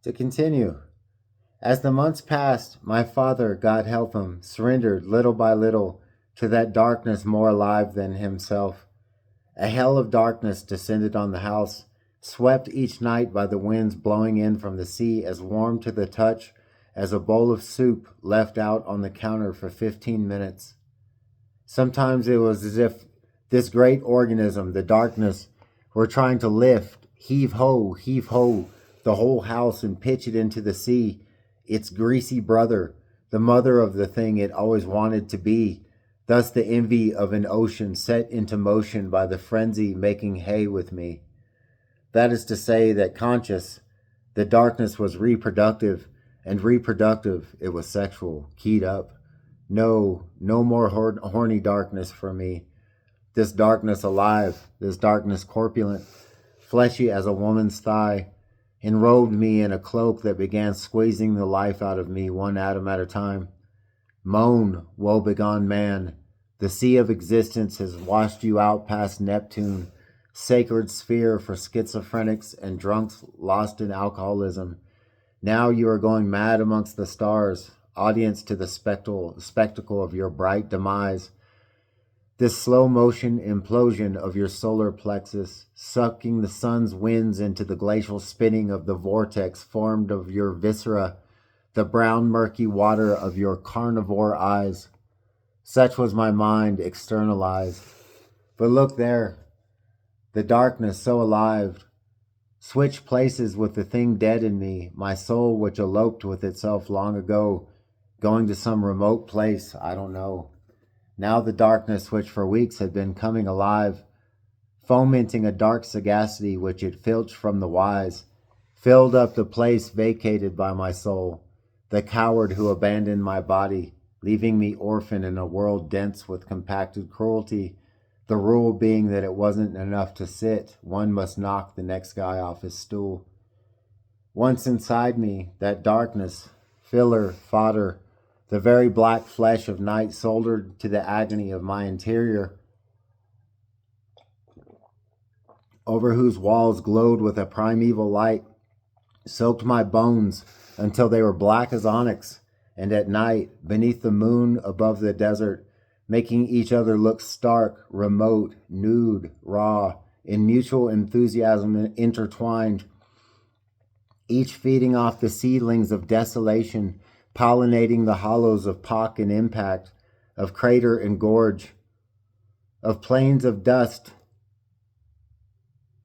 To continue, as the months passed, my father, God help him, surrendered little by little to that darkness more alive than himself. A hell of darkness descended on the house, swept each night by the winds blowing in from the sea, as warm to the touch as a bowl of soup left out on the counter for 15 minutes. Sometimes it was as if this great organism, the darkness, were trying to lift, heave ho, the whole house and pitch it into the sea, its greasy brother, the mother of the thing it always wanted to be, thus the envy of an ocean set into motion by the frenzy making hay with me. That is to say that conscious, the darkness was reproductive, and reproductive, it was sexual, keyed up. No more horny darkness for me. This darkness alive, this darkness corpulent, fleshy as a woman's thigh, enrobed me in a cloak that began squeezing the life out of me one atom at a time. Moan, woebegone man, the sea of existence has washed you out past Neptune, sacred sphere for schizophrenics and drunks lost in alcoholism. Now you are going mad amongst the stars, audience to the spectacle of your bright demise. This slow motion implosion of your solar plexus, sucking the sun's winds into the glacial spinning of the vortex formed of your viscera, the brown murky water of your carnivore eyes. Such was my mind externalized. But look there, the darkness so alive, switched places with the thing dead in me, my soul which eloped with itself long ago, going to some remote place, I don't know. Now the darkness which for weeks had been coming alive, fomenting a dark sagacity which it filched from the wise, filled up the place vacated by my soul, the coward who abandoned my body, leaving me orphan in a world dense with compacted cruelty, the rule being that it wasn't enough to sit, one must knock the next guy off his stool. Once inside me, that darkness, filler, fodder, the very black flesh of night soldered to the agony of my interior, over whose walls glowed with a primeval light, soaked my bones until they were black as onyx, and at night, beneath the moon above the desert, making each other look stark, remote, nude, raw, in mutual enthusiasm intertwined, each feeding off the seedlings of desolation, pollinating the hollows of pock and impact, of crater and gorge, of plains of dust,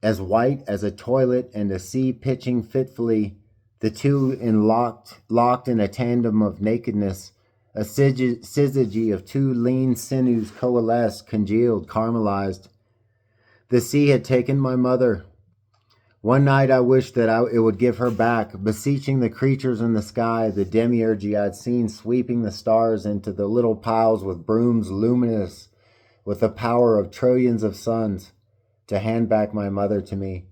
as white as a toilet and a sea pitching fitfully, the two locked in a tandem of nakedness, a syzygy of two lean sinews coalesced, congealed, caramelized. The sea had taken my mother. One night I wished that it would give her back, beseeching the creatures in the sky, the demiurge I had seen sweeping the stars into the little piles with brooms luminous with the power of trillions of suns, to hand back my mother to me.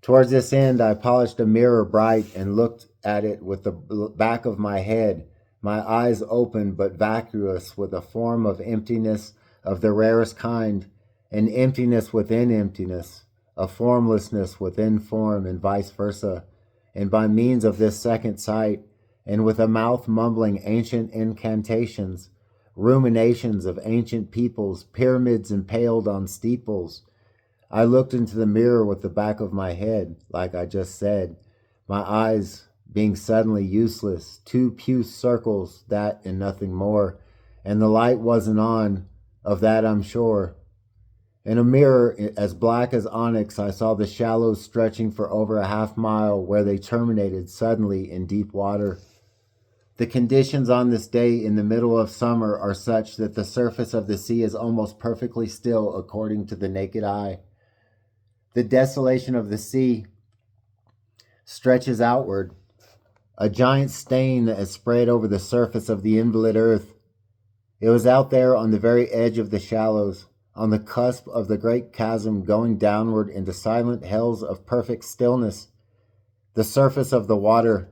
Towards this end I polished a mirror bright and looked at it with the back of my head, my eyes open but vacuous with a form of emptiness of the rarest kind, an emptiness within emptiness, a formlessness within form, and vice versa. And by means of this second sight, and with a mouth mumbling ancient incantations, ruminations of ancient peoples, pyramids impaled on steeples, I looked into the mirror with the back of my head, like I just said, my eyes being suddenly useless, two puce circles, that and nothing more, and the light wasn't on, of that I'm sure. In a mirror as black as onyx, I saw the shallows stretching for over a half mile, where they terminated suddenly in deep water. The conditions on this day in the middle of summer are such that the surface of the sea is almost perfectly still according to the naked eye. The desolation of the sea stretches outward, a giant stain that has spread over the surface of the invalid earth. It was out there on the very edge of the shallows, on the cusp of the great chasm going downward into silent hells of perfect stillness. The surface of the water,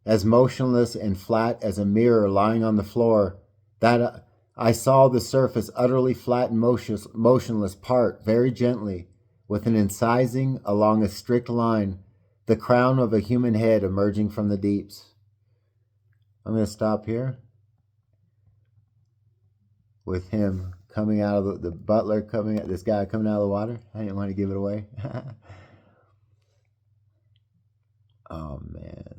as motionless and flat as a mirror lying on the floor, that I saw the surface utterly flat and motionless part very gently, with an incising along a strict line, The crown of a human head emerging from the deeps. I'm going to stop here with him coming out of the butler coming, this guy coming out of the water. I didn't want to give it away. Oh man.